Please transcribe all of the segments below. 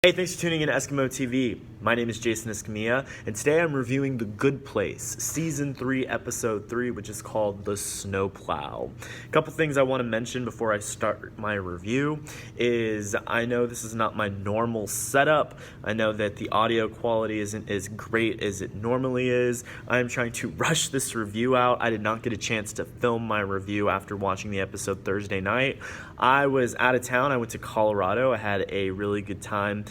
Hey, thanks for tuning in to EskimoTV. My name is Jason Escamilla, and today I'm reviewing The Good Place, Season 3, Episode 3, which is called The Snowplow. A couple things I want to mention before I start my review is I know this is not my normal setup. I know that the audio quality isn't as great as it normally is. I'm trying to rush this review out. I did not get a chance to film my review after watching the episode Thursday night. I was out of town. I went to Colorado. I had a really good time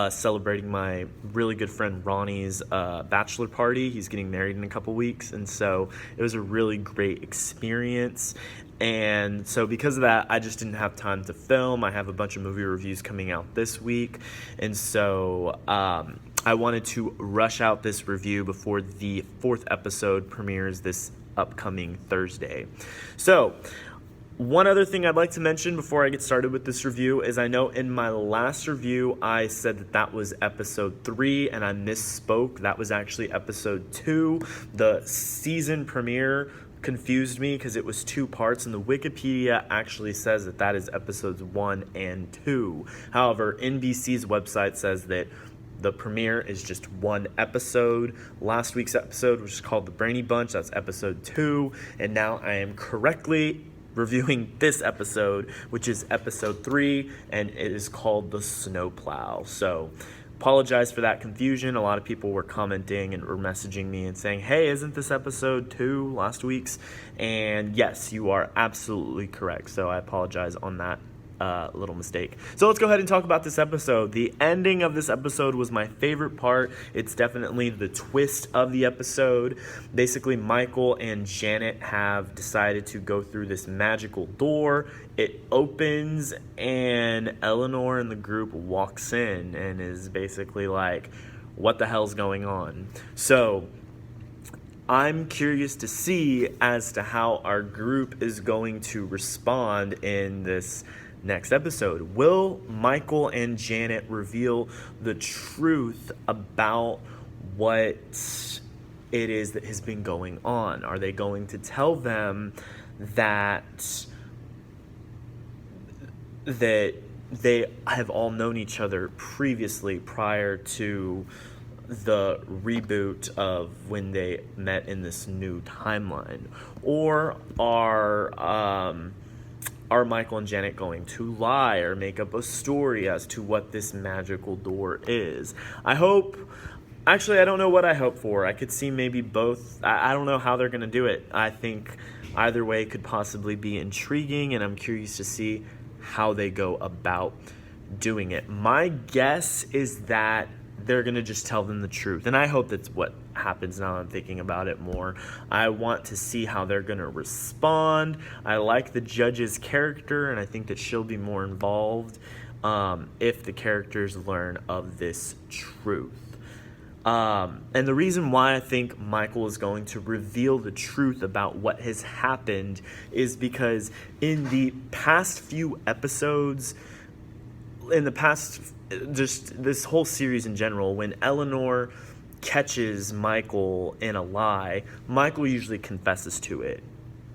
celebrating my really good friend Ronnie's bachelor party. He's getting married in a couple weeks, and so it was a really great experience. And so because of that, I just didn't have time to film. I have a bunch of movie reviews coming out this week, and so I wanted to rush out this review before the 4th episode premieres this upcoming Thursday. So one other thing I'd like to mention before I get started with this review is I know in my last review I said that was episode 3 and I misspoke. That was actually episode 2. The season premiere confused me because it was 2 parts, and the Wikipedia actually says that is episodes 1 and 2. However, NBC's website says that the premiere is just 1 episode. Last week's episode, which is called The Brainy Bunch, that's episode 2, and now I am correctly reviewing this episode, which is episode 3, and it is called The Snowplow. So apologize for that confusion. A lot of people were commenting and were messaging me and saying, hey, isn't this episode 2 last week's? And yes, you are absolutely correct. So I apologize on that little mistake. So let's go ahead and talk about this episode. The ending of this episode was my favorite part. It's definitely the twist of the episode. Basically, Michael and Janet have decided to go through this magical door. It opens and Eleanor and the group walks in and is basically like, what the hell's going on? So I'm curious to see as to how our group is going to respond in this next episode. Will Michael and Janet reveal the truth about what it is that has been going on? Are they going to tell them that they have all known each other previously prior to the reboot of when they met in this new timeline? Or are Michael and Janet going to lie or make up a story as to what this magical door is? I don't know what I hope for. I could see maybe both. I don't know how they're going to do it. I think either way could possibly be intriguing, and I'm curious to see how they go about doing it. My guess is that they're going to just tell them the truth, and I hope that's what happens now I'm thinking about it more. I want to see how they're going to respond. I like the judge's character, and I think that she'll be more involved if the characters learn of this truth. And the reason why I think Michael is going to reveal the truth about what has happened is because in the past few episodes, just this whole series in general, when Eleanor catches Michael in a lie, Michael usually confesses to it.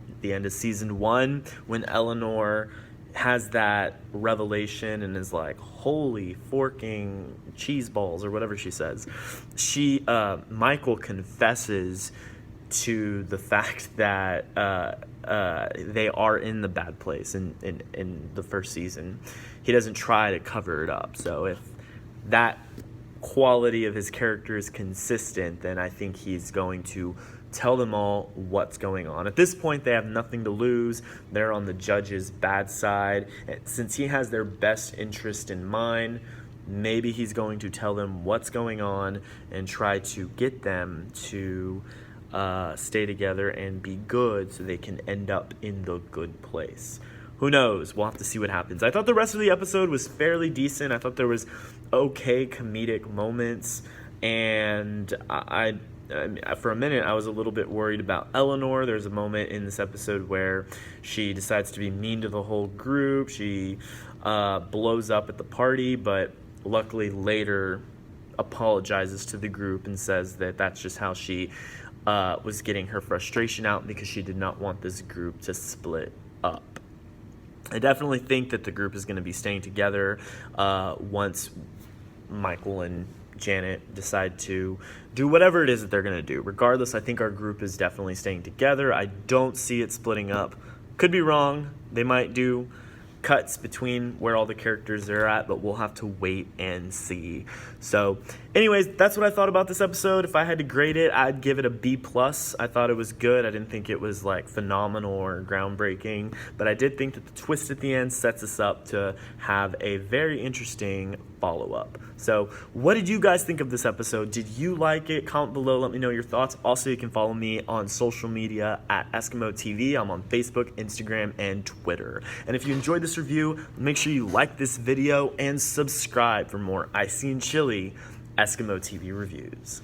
At the end of season 1, when Eleanor has that revelation and is like, holy forking cheese balls, or whatever she says, Michael confesses to the fact that they are in the bad place in the first season. He doesn't try to cover it up. So if that quality of his character is consistent, then I think he's going to tell them all what's going on. At this point, they have nothing to lose. They're on the judge's bad side. Since he has their best interest in mind, maybe he's going to tell them what's going on and try to get them to stay together and be good so they can end up in the good place. Who knows? We'll have to see what happens. I thought the rest of the episode was fairly decent. I thought there was okay comedic moments, and I for a minute I was a little bit worried about Eleanor. There's a moment in this episode where she decides to be mean to the whole group. She blows up at the party, but luckily later apologizes to the group and says that that's just how she was getting her frustration out because she did not want this group to split up. I definitely think that the group is going to be staying together once Michael and Janet decide to do whatever it is that they're going to do. Regardless, I think our group is definitely staying together. I don't see it splitting up. Could be wrong. They might do cuts between where all the characters are at, but we'll have to wait and see. So anyways, that's what I thought about this episode. If I had to grade it, I'd give it a B+. I thought it was good. I didn't think it was like phenomenal or groundbreaking, but I did think that the twist at the end sets us up to have a very interesting follow-up. So what did you guys think of this episode? Did you like it? Comment below, let me know your thoughts. Also, you can follow me on social media at EskimoTV. I'm on Facebook, Instagram, and Twitter. And if you enjoyed this review, make sure you like this video and subscribe for more icy and chilly EskimoTV reviews.